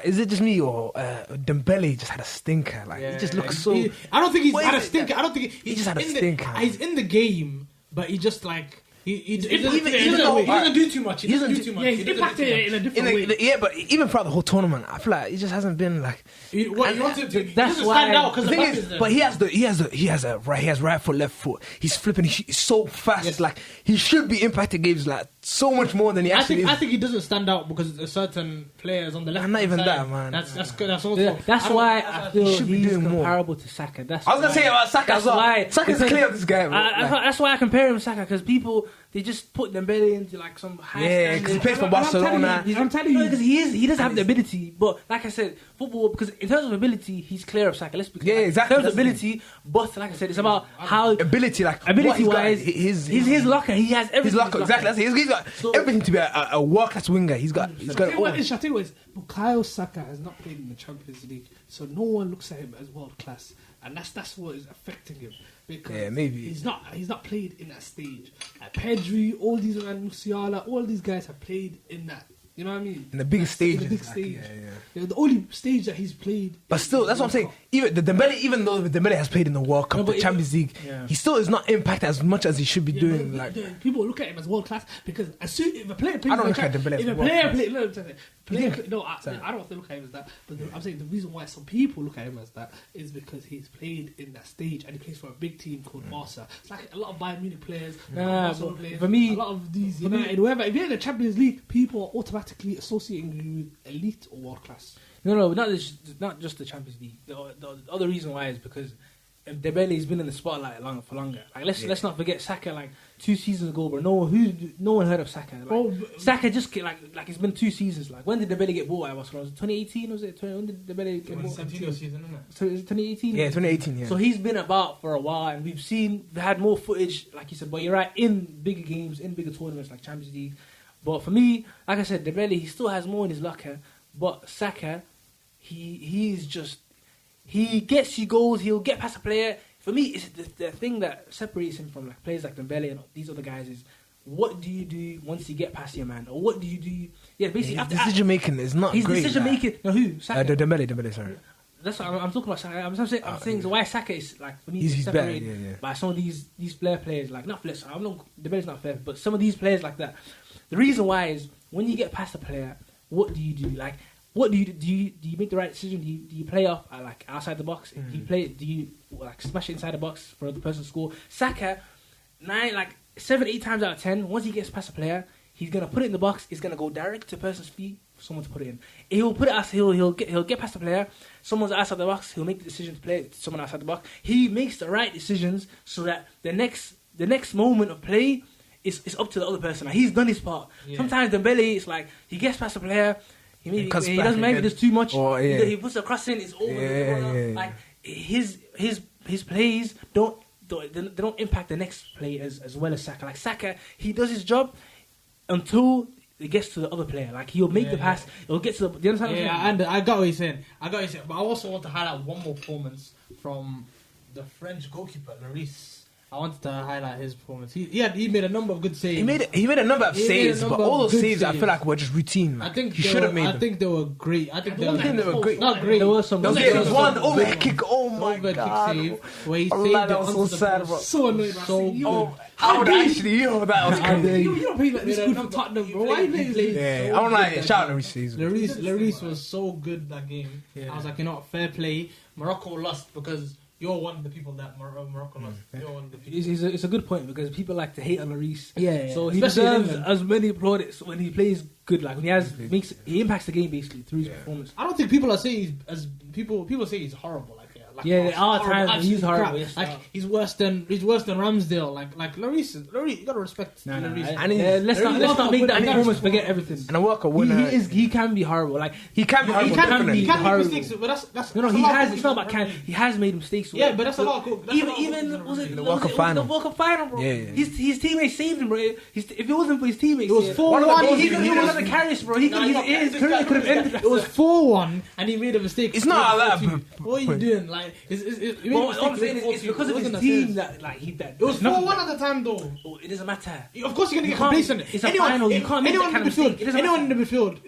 is it just me or Dembele just had a stinker? Like he just looks so. I don't think he's had a stinker. I don't think he just had a stinker. He's in the game, but he just like. He doesn't do too much. He doesn't do too much. Yeah, he's impacted it in a different way. Yeah, but even throughout the whole tournament, I feel like he just hasn't been like. He doesn't stand out because the thing is, but he has right foot, left foot. He's flipping. He's so fast. Yes. Like he should be impacting games like so much more than he actually is. I think he doesn't stand out because there's certain players on the left. Not even side. that, man. That's good. That's also. Yeah, that's why I feel he should be doing comparable more. to Saka. I was gonna say about Saka as well. Saka's clear of this guy. That's why I compare him to Saka because people. They just put Dembele into like some high standard. Because he plays for Barcelona. I'm telling you, because he doesn't have the ability. But like I said, football, because in terms of ability, he's clear of Saka. Let's be clear. Yeah, exactly. In terms of ability, but like I said, it's about how ability-wise, his locker. He has everything. His locker, exactly. He's got everything to be a world-class winger. He's got it all. Bukayo Saka has not played in the Champions League, so no one looks at him as world class, and that's what is affecting him. Because maybe he's not played in that stage. Pedri, all these Musiala, all these guys have played in that. You know what I mean? In the biggest stage. The only stage that he's played. But still, that's what I'm saying. Even though Dembele has played in the World Cup, the Champions League, he still is not impacted as much as he should be doing. People look at him as world class because if a player plays, I don't look at Dembele as world class. I don't look at him as that. But I'm saying the reason why some people look at him as that is because he's played in that stage and he plays for a big team called Barca. It's like a lot of Bayern Munich players, for me, a lot of these United, whoever. If you're in the Champions League, people are automatically associating you with elite or world class. No, not just the Champions League. The other reason why is because Dembele's been in the spotlight for longer. Like let's not forget Saka. Like 2 seasons ago, bro, no one heard of Saka. Saka just like it's been 2 seasons. Like when did Dembele get bought? Was it 2018? Was it when did Dembele get bought? Season, isn't it? So is it 2018? Yeah, 2018. Yeah. So he's been about for a while, and we've had more footage, like you said. But you're right, in bigger games, in bigger tournaments like Champions League. But for me, like I said, Dembele, he still has more in his locker. But Saka, he gets you goals. He'll get past a player. For me, it's the thing that separates him from like players like Dembele and these other guys is what do you do once you get past your man, or what do you do? Yeah, basically, his decision making is not his great. Decision making. No, who? Saka. Dembele. Sorry. That's what I'm talking about. Saka. I'm saying so why Saka is like for me he's separated better, by some of these players like not Flex. I'm not Dembele's not fair, but some of these players like that. the reason why is when you get past a player, what do you do? Like, what do you do? Do you make the right decision? Do you play off like outside the box? Do you like smash it inside the box for the person to score? Saka, 7-8 times out of 10, once he gets past a player, he's gonna put it in the box. It's gonna go direct to a person's feet for someone to put it in. He'll put it as he'll get past the player. Someone's outside the box. He'll make the decision to play it to someone outside the box. He makes the right decisions so that the next moment of play is up to the other person. Like, he's done his part. Yeah. Sometimes Dembele, it's like he gets past the player. He doesn't maybe there's too much. Or, he puts the cross in. It's over. Like his plays don't impact the next play as well as Saka. Like Saka, he does his job until it gets to the other player. Like he'll make the pass. It'll get to the. Do you understand? Yeah, and I got what you're saying. But I also want to highlight one more performance from the French goalkeeper, Lloris. I wanted to highlight his performance. He made a number of good saves. He made a number of saves, but all those saves I feel like were just routine. Like, I think he should have made them. I think they were great. I think they were great. Not great. There were some. There was one overhead kick. Oh my god! Kick save where he saved it. That was so sad, bro. So annoying. I would actually, that was crazy. You don't play like this good for Tottenham, bro. Why you play? Yeah, I'm like, shout out Lloris. Lloris was so good that game. Yeah. I was like, fair play. Morocco lost because you're one of the people that Morocco lost. You're one of the people. It's a good point because people like to hate on Lloris. Yeah. So he deserves as many plaudits when he plays good. Like when he impacts the game basically through his performance. I don't think people are saying people say he's horrible. There are times when he's horrible. Yes, like he's worse than Ramsdale. Like Lloris, you gotta respect Lloris. Let's not make that performance forget everything. And a worker winner. He can be horrible. Like he can be horrible. He can make mistakes, but that's he has. It's not about can. He has made mistakes. Yeah, but that's a lot. Even was it the World Cup final? The World Cup final, bro. Yeah. His teammates saved him, bro. If it wasn't for his teammates, it was 4-1. He could have done Carrius, bro. His career could have ended. It was 4-1, and he made a mistake. It's not that. What are you doing? Like, what I'm saying is, it's because of his team that like he did. It was 4-1 at the time, though. It doesn't matter. Of course, you're gonna get complacent. It's a final. You can't make that kind of mistake. Anyone in the midfield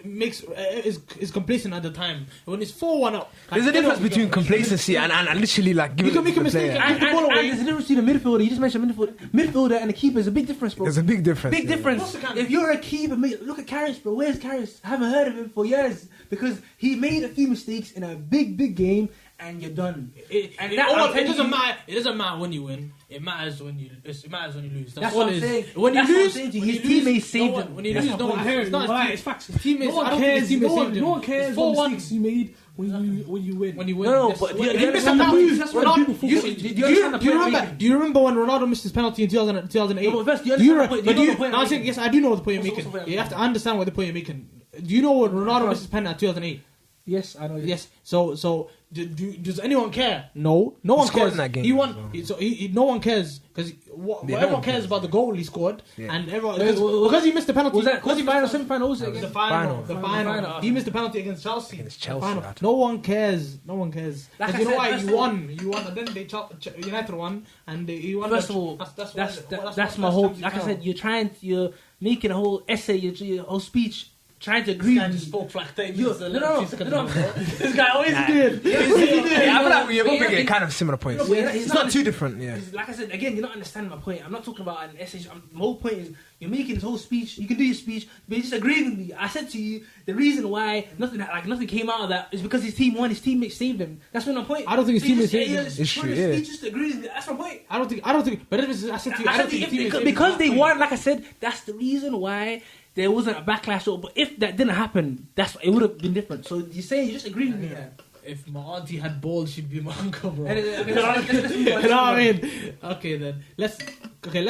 is complacent at the time. When it's 4-1 up, there's a difference between complacency and literally like giving. You can make a mistake and there's a difference between the midfielder. You just mentioned midfielder and the keeper. There's a big difference, bro. There's a big difference. Big difference. If you're a keeper, look at Carrius, bro. Where's Carrius? I haven't heard of him for years because he made a few mistakes in a big game. And you're done. It doesn't matter. It doesn't matter when you win. It matters when you lose. That's what I'm saying. When you lose, his teammates saved him. When you lose, no one cares. It's facts. His teammates. No one cares. No one cares what mistakes you made when you win. No, but do you understand Do you remember when Ronaldo missed his penalty in 2008? Yes, I do know the point you're making. You have to understand what the point you're making. Do you know when Ronaldo missed his penalty in 2008? Yes, I know. Yes. So does anyone care? No one cares. In that game, he won. So no one cares because everyone cares about the goal he scored, and everyone because he missed the penalty. Was that semi-final? The final. He missed the penalty against Chelsea. No one cares. Because you know why? You won. And then United won, and he won. First of all, that's my whole. Like I said, you're making a whole essay, your whole speech. Trying to agree. This guy just spoke like that. No. This guy always did. I feel like we're both making kind of similar points. It's not too different. Yeah. Like I said, again, you're not understanding my point. I'm not talking about an essay. My whole point is you're making this whole speech. You can do your speech, but you just agree with me. I said to you the reason why nothing came out of that is because his team won. His teammates saved him. That's my point. I don't think his teammates saved him. It's true. Yeah. Just agree with me. That's my point. I don't think. But I said to you, I don't think his teammates saved him. Because they won. Like I said, that's the reason why. There wasn't a backlash, but if that didn't happen, it would have been different. So you're saying you just agree with me. Yeah. If my auntie had balls, she'd be my uncle, bro. You know what I mean? Okay, then let's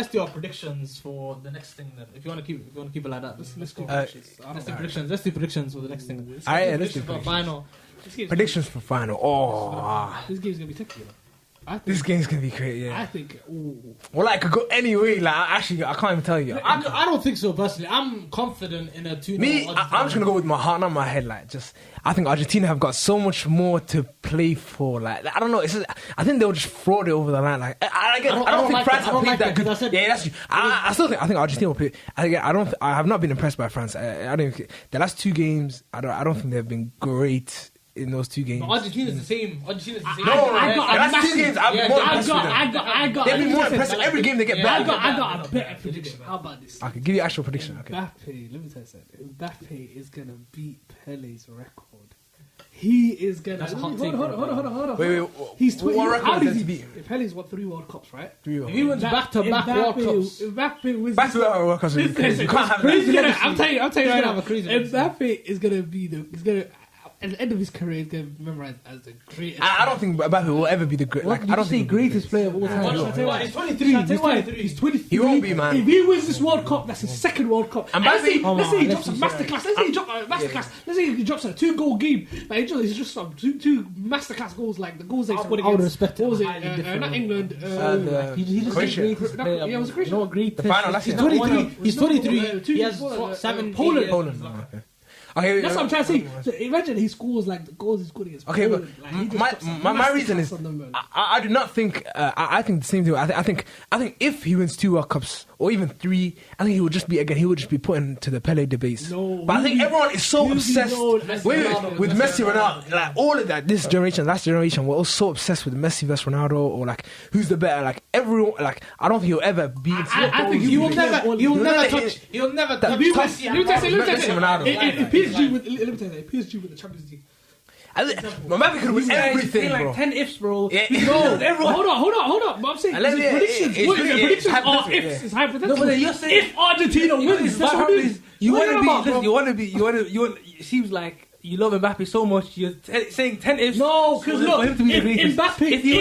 do our predictions for the next thing. Then, if you want to keep it like that, let's do predictions. Let's do predictions for the next thing. Alright, let's do final. Predictions for final. Oh, this game's gonna be tricky. This game's gonna be great, yeah. I think. Well, it could go any way. Like, actually, I can't even tell you. I don't think so personally. I'm confident in a 2-0. I'm just gonna go with my heart, not my head. Like, I think Argentina have got so much more to play for. Like, I don't know. I think they'll just fraud it over the line. Like, I don't think France have played that good. Yeah, that's true. I think Argentina will play. I have not been impressed by France. I don't. The last two games, I don't think they've been great in those 2 games. But Argentina's the same. Argentina's the same. That's 2 games. I got. They've been more impressive every game they get better. I got a better prediction. How about this? I can give you actual prediction. Okay. Mbappe, let me tell you something. Mbappe is gonna beat Pele's record. He is gonna. Hold on. Wait. He's 20. What record How is did he he beat? Pele's won 3 World Cups, right? 3 If he wins back-to-back World Cups. Mbappe wins. Back-to-back World Cups. You can't have that. I'm telling you right have a now. crazy Mbappe is gonna be at the end of his career, he's going to be memorized as the greatest. I don't think Mbappe will ever be the great. Like, I don't think greatest player of all time. He's 23. He's 23. He won't be, man. If he wins this World Cup, that's his second World Cup. And let's say he Mbappe- drops a masterclass. Let's say he drops a masterclass. Let's say he drops a 2-goal game. Like he's just some two masterclass goals, like the goals they scored I would against. respect What was it? highly different. Not England. He just Croatia. the greatest player. Yeah, it was Croatia. No, great. The final last He's year. 23. He's 23. Two He has before that, 7 Poland. Poland. Oh, okay. Okay, That's what I'm trying to say. So imagine he scores like the goals he scored against Okay, but Poland. Like, he just my drops a my reason is masterclass on them, man. I do not think I think the same thing. I think if he wins 2 World Cups or even 3, I think he would just be put into the Pele debates. No, But I think everyone is so he'll be obsessed known with as Messi, Ronaldo, like all of that. This generation, last generation, we're all so obsessed with Messi versus Ronaldo, or like who's the better. Like everyone, like I don't think he'll ever be. I think He will never touch. He'll never touch. Messi, Ronaldo. If PSG with PSG with the Champions League. Mbappe could win everything, bro. Like 10 ifs, bro. Yeah. Hold on. But I'm saying predictions. Predictions are ifs. It's hypothetical. No, but you're saying if Argentina wins, that's what it is. You want to be. It seems like you love Mbappe so much. You're saying 10 ifs. No, because look, if Mbappe, if he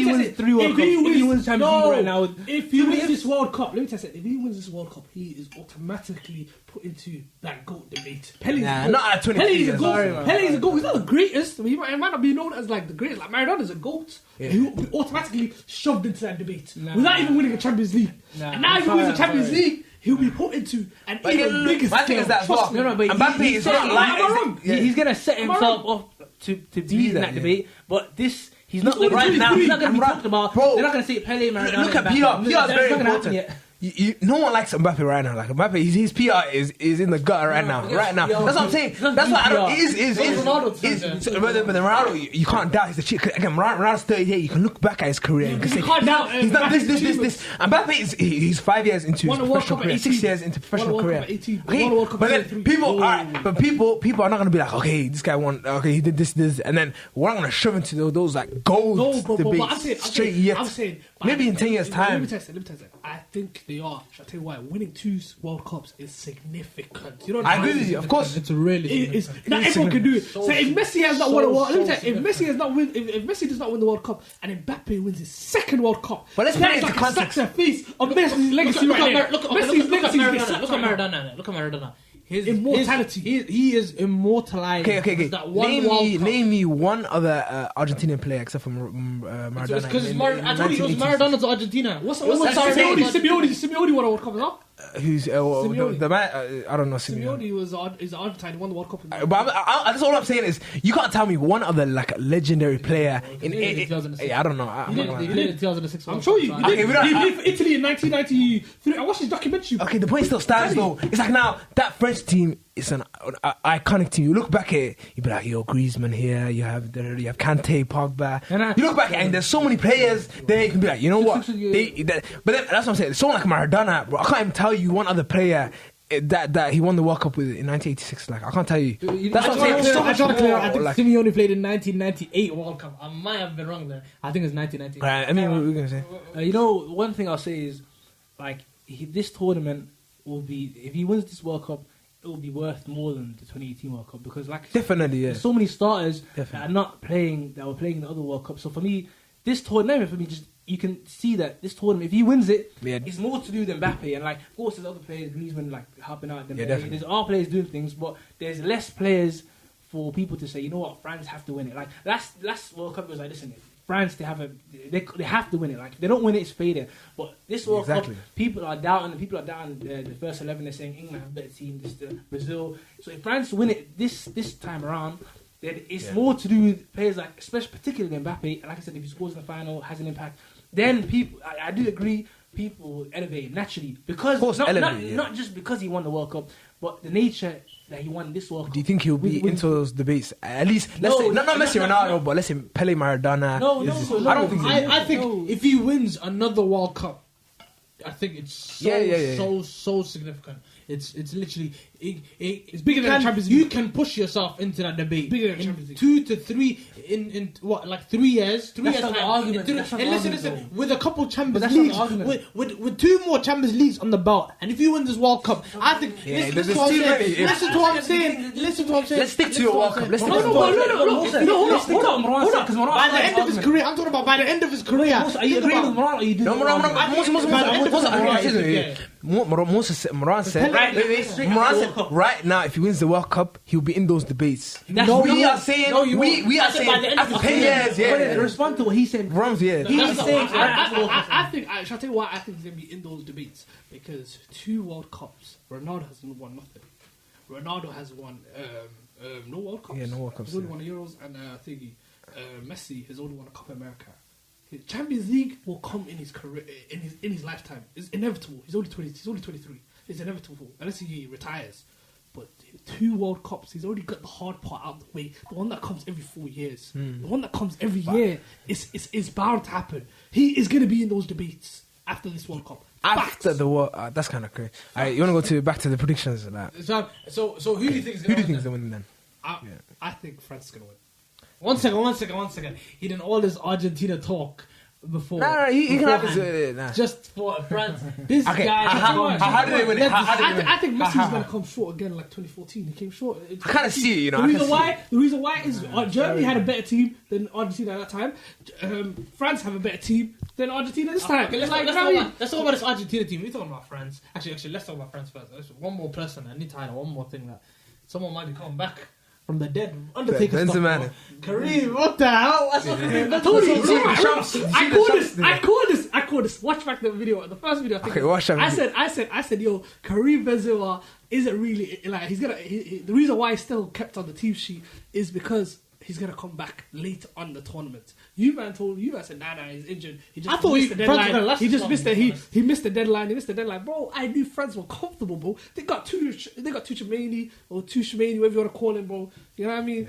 wins 3 World Cups, if he wins Champions League right now, if he wins this World Cup, let me tell you something. If he wins this World Cup, he is automatically put into that GOAT debate. Pele's not at 23 Pele is a years. GOAT. Pele is a GOAT. He's not the greatest. He might not be known as like the greatest. Like Maradona is a GOAT. He will be automatically shoved into that debate without even winning a Champions League. And now if he wins the Champions League, he'll be put into an even bigger My thing is that scale. no, but Mbappe is not like. He's gonna set himself up to be in that debate. But this. He's not only right now. 23. He's not going to be talked about. Bro, they're not going to say Pele, Maradona. Look at Mbappe. PR. PR is very That's not gonna happen important. yet. No one likes Mbappe right now. Like Mbappe, his PR is in the gutter right now. Right now, that's what I'm saying. That's why I don't. But then Ronaldo, you can't doubt he's the cheat. Again, Ronaldo's 38. You can look back at his career and say can't doubt he's not this. Mbappe he's 5 years into his professional career, 6 years into professional career. Okay, but then people are not gonna be like, okay, this guy won. Okay, he did this, and then we're not gonna shove into those like gold debates straight yet. I'm saying, maybe in 10 years' time. Let me tell you. I think they are. I'll tell you why. Winning 2 World Cups is significant. You know, I agree with you. Of course, it's really. Not everyone can do it. So if Messi has not won a World, let me tell you, if Messi does not win the World Cup and Mbappe wins his second World Cup, but let's put it into like context. a face of Messi's legacy. Look at Maradona. Look at Maradona. His immortality. He is immortalized. Okay. That name me one other Argentinian player except for Maradona. Because I told you it was Maradona's Argentina. What's Simeone won a World Cup as well? Who's the man? I don't know. Simeone is Argentine. Won the World Cup. But that's all I'm saying is you can't tell me one other like legendary player in. I don't know. He played in 2006. I'm sure you. He played for Italy in 1993. I watched his documentary. Okay, the point still stands though. It's like now that French team is an iconic team. You look back at it, you be like, yo, Griezmann here. You have Kante, Pogba. You look back and there's so many players. Then you can be like, you know what? But then, that's what I'm saying. Someone like Maradona, bro. I can't even tell you one other player that he won the World Cup with in 1986. Like I can't tell you. That's what I'm saying. I think Simeone played in 1998 World Cup. I might have been wrong there. I think it's 1998. Right, I mean, what were we gonna say? You know, one thing I'll say is, like, this tournament will be, if he wins this World Cup, it will be worth more than the 2018 World Cup because, like, definitely, there's so many starters that are not playing, that were playing in the other World Cup. So for me, this tournament, just you can see that this tournament, if he wins it, it's more to do than Mbappe. And like, of course, there's other players, Griezmann, like helping out. There's other players doing things, but there's less players for people to say, you know what, France have to win it. Like last World Cup was like, listen, France they have to win it. Like if they don't win it, it's failure. But this World Cup, people are doubting the first 11. They're saying England have a better team. This Brazil. So if France win it this time around, then it's more to do with players like, especially particularly Mbappe. Like I said, if he scores in the final, has an impact. Then people, I do agree, people elevate him naturally because not just because he won the World Cup, but the nature that he won this World Cup. Do you think he'll be into those debates? At least, let's say, not Messi, Ronaldo, but let's say Pele, Maradona. No, I don't think. I think if he wins another World Cup, I think it's so significant. It's literally it's bigger than the Champions League. You can push yourself into that debate. Bigger than the Champions League. 2 to 3 in what, like 3 years? That's not the argument. Listen. With a couple Champions Leagues, with 2 more Champions Leagues on the belt, and if you win this World Cup, I think. Listen to what I'm saying. Let's stick to your World Cup. Let's stick to your Hold on. By the end of his career, I'm talking about by the end of his career. Are you agreeing with Morocco? Or you do? No, Moran said right now, if he wins the World Cup, he'll be in those debates. We are saying after 10 years, yeah. Respond to what he said. He's saying, I think, shall I tell you why I think he's going to be in those debates? Because 2 World Cups, Ronaldo hasn't won nothing. Ronaldo has won no World Cups. Yeah, no World Cups. He's only won Euros, and Messi has only won a Copa America. His Champions League will come in his career, in his lifetime. It's inevitable. He's only 23. It's inevitable unless he retires. But 2 World Cups, he's already got the hard part out of the way. The one that comes every 4 years, the one that comes every year, is bound to happen. He is going to be in those debates after this World Cup. After the World, that's kind of crazy. Alright, you want to go back to the predictions of that? So who do you think is going to win? Who do you think is going to win then? I think France is going to win. One second. He did all this Argentina talk before. Nah, he can have his. Just for France. This okay, guy. how do they win it? I think Messi's going to come short again like 2014. He came short. I kind of see it, you know. The reason why is Germany had a better team than Argentina at that time. France have a better team than Argentina this time. Okay, let's talk about this Argentina team. We're talking about France. Actually, let's talk about France first. One more person. I need to highlight one more thing that someone might be coming back from the dead. Undertaker stuff. Kareem, what the hell? I called this. Watch back the video. The first video. Okay, watch that video. I said, yo, Kareem Benzema isn't really like he's gonna. The reason why he's still kept on the team sheet is because he's gonna come back later on the tournament. You said nah, he's injured. He just missed the deadline. He just missed it. He missed the deadline. Bro, I knew France were comfortable, bro. They got two Chouameni or two Chouameni, whatever you want to call him, bro. You know what I mean?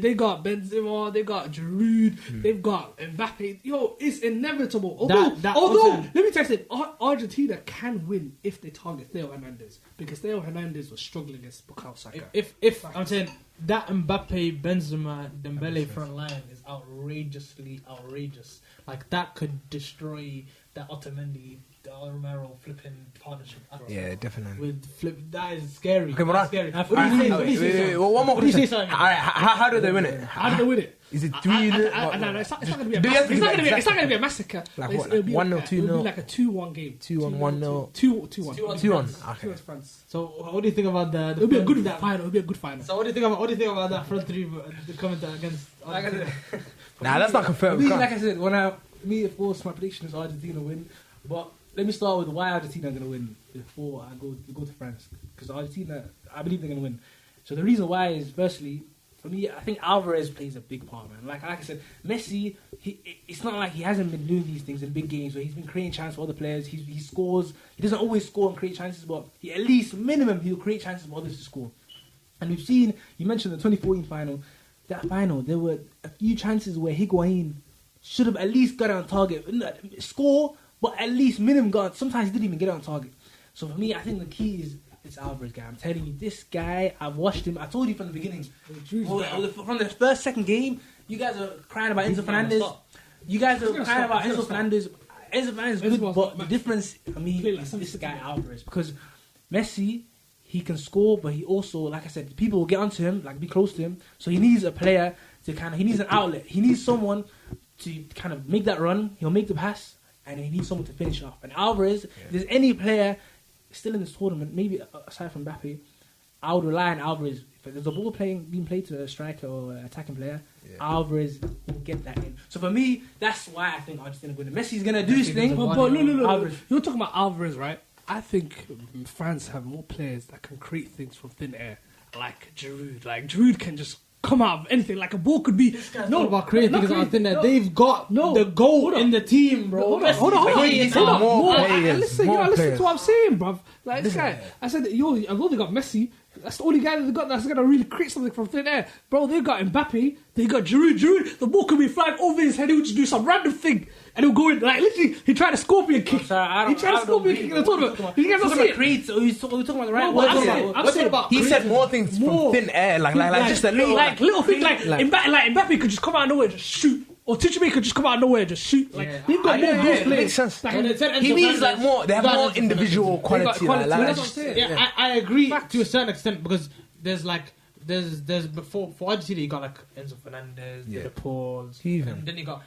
They got Benzema, they got Giroud, they've got Mbappe. Yo, it's inevitable. Although let me tell you, Argentina can win if they target Theo Hernandez, because Theo Hernandez was struggling against Bukayo Saka. If I'm saying that Mbappe, Benzema, Dembele front line is outrageously outrageous. Like that could destroy that Otamendi, the Romero flipping partnership. Yeah, definitely. With flip, that is scary. Okay, That's scary. One more question. How do they win it? How do they win it? Is it 3-0? No, it's not going to be a massacre. Like what? 1-0, 2-0? It'll be like a 2-1 game. 2-1, 1-0. 2-1. 2-1. Okay. France. So what do you think about the It'll be a good final. It'll be a good final. So what do you think about that front three coming against? Nah, that's not confirmed. Like I said, of course, my prediction is Argentina win. But let me start with why Argentina are going to win before I go to France. Because Argentina, I believe they're going to win. So the reason why is, firstly, for me, I think Alvarez plays a big part, man. Like I said, Messi, it's not like he hasn't been doing these things in big games where he's been creating chances for other players. He scores. He doesn't always score and create chances, but at least minimum he'll create chances for others to score. And we've seen, you mentioned the 2014 final. That final, there were a few chances where Higuain should have at least got on target. Score, but at least minimum got. Sometimes he didn't even get on target. So for me, I think the key is this Alvarez guy. I'm telling you, this guy, I've watched him. I told you from the beginning. From the first, second game, you guys are crying about Enzo Fernandez. Enzo Fernandez. Enzo Fernandez is good, but the difference, I mean, is this guy Alvarez. Because Messi, he can score, but he also, like I said, people will get onto him, like be close to him. So he needs a player to he needs an outlet. He needs someone to kind of make that run. He'll make the pass, and he needs someone to finish off. And Alvarez, if there's any player still in this tournament, maybe aside from Mbappe, I would rely on Alvarez. If there's a ball being played to a striker or attacking player, Alvarez will get that in. So for me, that's why I think Argentina will win. Messi's going to do his thing. But no. You're talking about Alvarez, right? I think France have more players that can create things from thin air, like Giroud. Like Giroud can just come out of anything. Like a ball could be. No, about creating things out there. They've got the goal in the team, bro. Hold on. More Listen to what I'm saying, bruv. Like this guy, I said, although they got Messi, that's the only guy that they got that's gonna really create something from thin air, bro. They got Mbappe, they got Giroud. The ball could be flying over his head. He would just do some random thing, and he'll go in. Like literally, he tried a scorpion kick. He tried a scorpion kick in the tournament. You guys not see it? We're talking about the right word. He said more things from thin air, like just a little, little thing, like Mbappe could just come out of nowhere and just shoot. Or Tichime could just come out of nowhere and just shoot. Like they've got more those players. Makes sense. He means like more. They have more individual quality. That's what I'm saying. Yeah, I agree to a certain extent because there's before for Argentina you got like Enzo Fernandez, De Paul, even then you got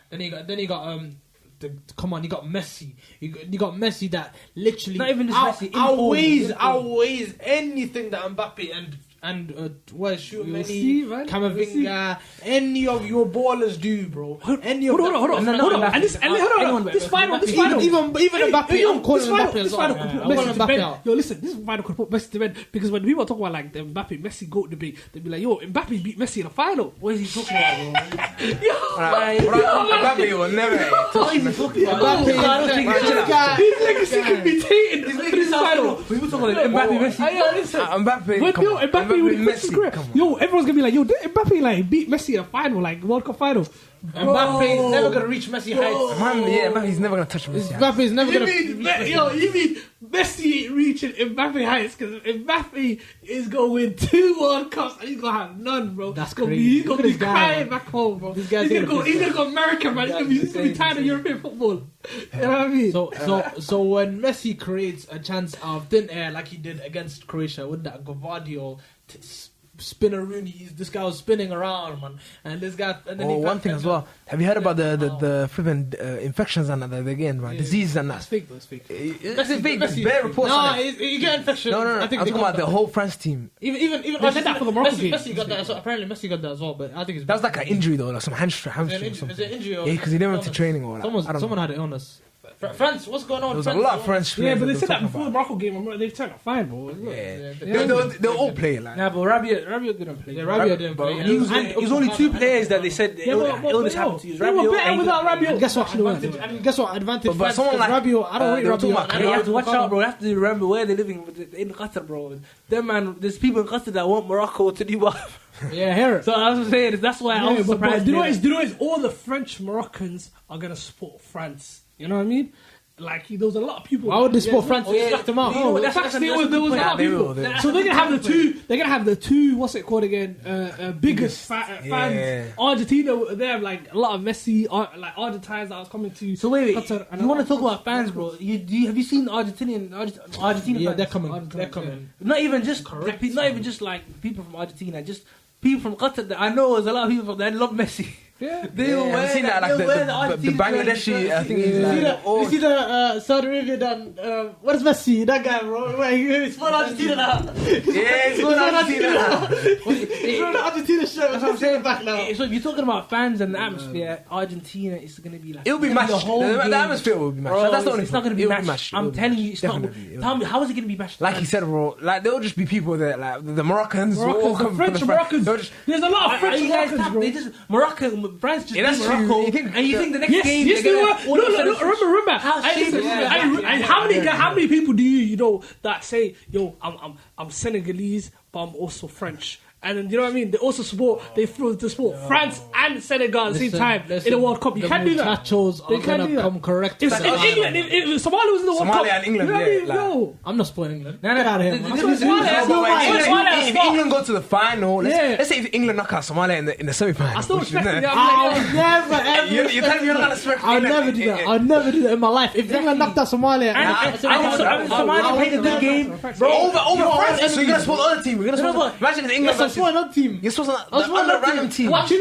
come on, you got Messi. You got Messi that literally not even just Messi outweighs anything that Mbappe and Tchouaméni, Camavinga, any of your ballers do, bro. Any of hold on. And this final, even Mbappe, I'm calling Mbappe as well. Yo, listen, this final could put Messi to bed because when people talk about like the Mbappe Messi GOAT debate, they'd be like, yo, Mbappe beat Messi in the final. What is he talking about, bro? Mbappe will never. What is he talking about? His legacy can be tainted in this final. People talking about Mbappe Messi. Mbappe Messi, yo, everyone's gonna be like, yo, did Mbappe like beat Messi in a final, like World Cup final? Mbappe is never gonna reach Messi heights. Mbappe's never gonna touch Messi. Mbappe's never gonna. You mean Messi reaching Mbappe heights because Mbappe is gonna win 2 World Cups and he's gonna have none, bro. That's crazy. He's gonna be crying back home, bro. This guy's he's gonna go America, man. He's gonna be tired of European football. You know what I mean? So when Messi creates a chance out of thin air like he did against Croatia with that Gvardiol spinner Rooney, this guy was spinning around, man, and this guy. And then one thing as well. Have you heard about the freaking infections and that again, right? Disease and that. That's fake, though. It's fake. That's fake. There's bare reports. No, you get infection. No. I'm talking about the whole France team. Even they said that for the Morocco game. Messi got that. As well. Apparently, Messi got that as well. But I think that was like an injury though, like some hamstring. Is it injury? Yeah, because he didn't went to training or like. Someone had an illness. France, what's going on? There was a lot of French. Yeah, but they said that before the Morocco game. They turned out fine, bro. Yeah, they'll all play like. Nah, but Rabiot didn't play. Yeah, Rabiot didn't play. It was only 2 players that they said illness happened to. They were better without Rabiot. Guess what? Advantage. But someone like Rabiot, I don't rate Rabiot. You have to watch out, bro. You have to remember where they're living in Qatar, bro. Them man, there's people in Qatar that want Morocco to do well. Yeah, here. So I was saying that's why I was surprised. Do you know what? All the French Moroccans are gonna support France. You know what I mean? Like there was a lot of people. Why would they support France? Slacked them out. No, that's actually there was a lot of people. So they're gonna have the two. They're gonna have the two. What's it called again? Biggest fans. Argentina. They have like a lot of Messi, like Argentines that was coming to. So wait. You want to talk about fans, bro? Have you seen Argentina? Yeah, they're coming. They're coming. Not even just like people from Argentina. Just people from Qatar. That I know there's a lot of people that love Messi. Yeah, they will wear that, like the Bangladeshi. I think you see the Saudi Arabia done. What is Messi? That guy, bro. He's for Argentina now. Yeah, he's for Argentina. He's wearing the Argentina shirt. That's what I'm saying back now. So if you're talking about fans and the atmosphere, Argentina is going to be like. It'll be matched. The atmosphere will be matched. That's the only. It's not going to be matched. I'm telling you, it's not. Tell me, how is it going to be matched? Like he said, bro. Like there'll just be people there, like the Moroccans, the French Moroccans. There's a lot of French Moroccans, bro. They just Morocco. France just beat Morocco, and you think the next game? Yes, they were. Remember. How many people do you know that say, "Yo, I'm Senegalese, but I'm also French"? And then, you know what I mean? They also support France and Senegal at the same time in the World Cup. You can't do that. Muchachos are going to come correct. If England, if Somalia was in the World Cup, Somalia and England, you know what I mean? No. I'm not spoiling England. Get out of here. If England go to the final, let's say if England knock out Somalia in the semi-final. I still respect it. I'll never ever. You're telling me you're not going to respect I'll never do that. I'll never do that in my life. If England knocked out Somalia, Somalia played a good game, bro. Over France. So you're going to support the other team. Imagine if England versus another team. You're supposed to a random team. But the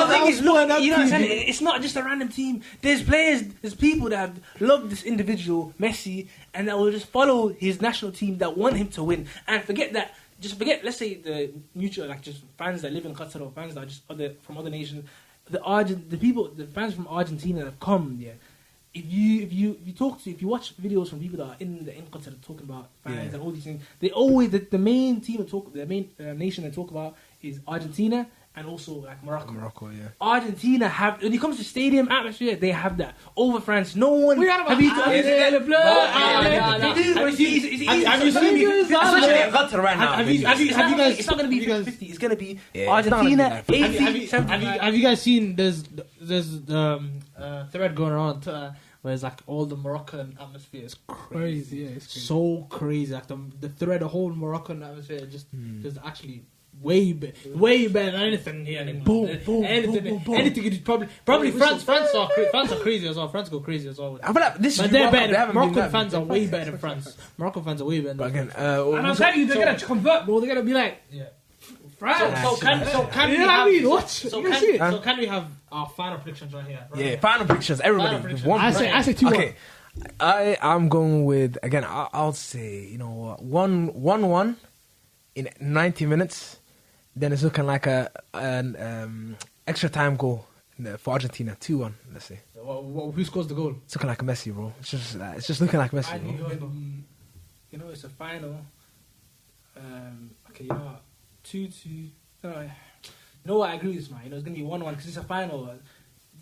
thing is, look, you know what I'm saying? It's not just a random team. There's players, there's people that have loved this individual, Messi, and that will just follow his national team that want him to win. And forget, let's say the mutual, like just fans that live in Qatar or fans that are just from other nations. The fans from Argentina that have come, yeah. If you watch videos from people that are in Qatar talking about fans and all these things, they always the main team the main nation they talk about is Argentina and also like Morocco. Morocco, yeah. Argentina have, when it comes to stadium atmosphere, they have that. Over France, no one. We got about Have you seen? It's not going to be 50. It's going to be Argentina. Have you guys seen? There's thread going around on Twitter where it's like all the Moroccan atmosphere is crazy. Yeah, it's crazy. So crazy. Like the thread, the whole Moroccan atmosphere is just actually way better than anything here. Anything is probably France. France are crazy as well. France go crazy as well. I feel like this But is they're World Cup, better. they Moroccan fans are way better than France. Moroccan fans are way better. But Than again, And I'm telling you, they're gonna convert, bro. They're gonna be like, France. So can You we know what I have? mean? What? So You see it? can we have our final predictions right here? Right yeah, here? final predictions. Everybody, Final predictions. one. I say 2-1. Okay, I'm going with again. I'll say 1-1 in 90 minutes. Then it's looking like an extra time goal for Argentina. 2-1. Let's say. Who scores the goal? It's looking like Messi, bro. It's just looking like Messi, bro. It's a final. Okay, 2-2. No, I agree with this, man. It's going to be 1-1 because it's a final.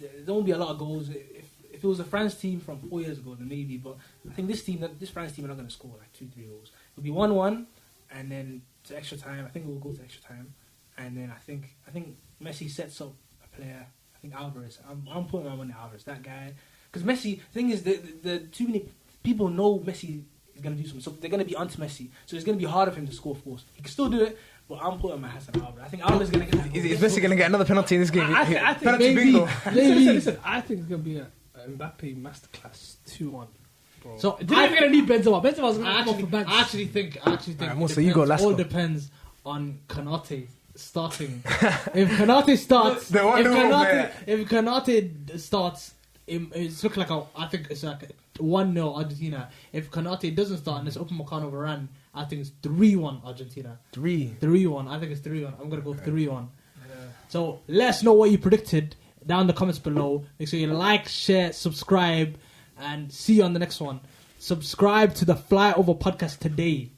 There won't be a lot of goals. If it was a France team from 4 years ago, then maybe. But I think this France team are not going to score like 2-3 goals. It'll be 1-1, and then to extra time. I think we'll go to extra time, and then I think Messi sets up a player. I think Alvarez. I'm putting my money on Alvarez. That guy, because Messi. The thing is, the too many people know Messi is going to do something, so they're going to be onto Messi. So it's going to be harder for him to score. Of course, he can still do it. But I'm putting my hands on Alvarez. I think Alvarez is going to get. Is Messi going to get another penalty in this game? I think Penalty maybe. bingo. Listen, I think it's gonna be a Mbappe masterclass 2-1. Bro. So they're not gonna need Benzema. Benzema's gonna come off the bench. I actually think. Alright, Musa, you go last all one. depends on Konate starting. If Konate starts, if Konate starts, it's looking like I think it's like 1-0 Argentina. If Konate doesn't start and it's Upamecano Varane, I think it's 3-1 Argentina. 3-1. I think it's 3-1. I'm gonna go 3-1. Yeah. So let us know what you predicted down in the comments below. Make sure you like, share, subscribe, and see you on the next one. Subscribe to the Flyover podcast today.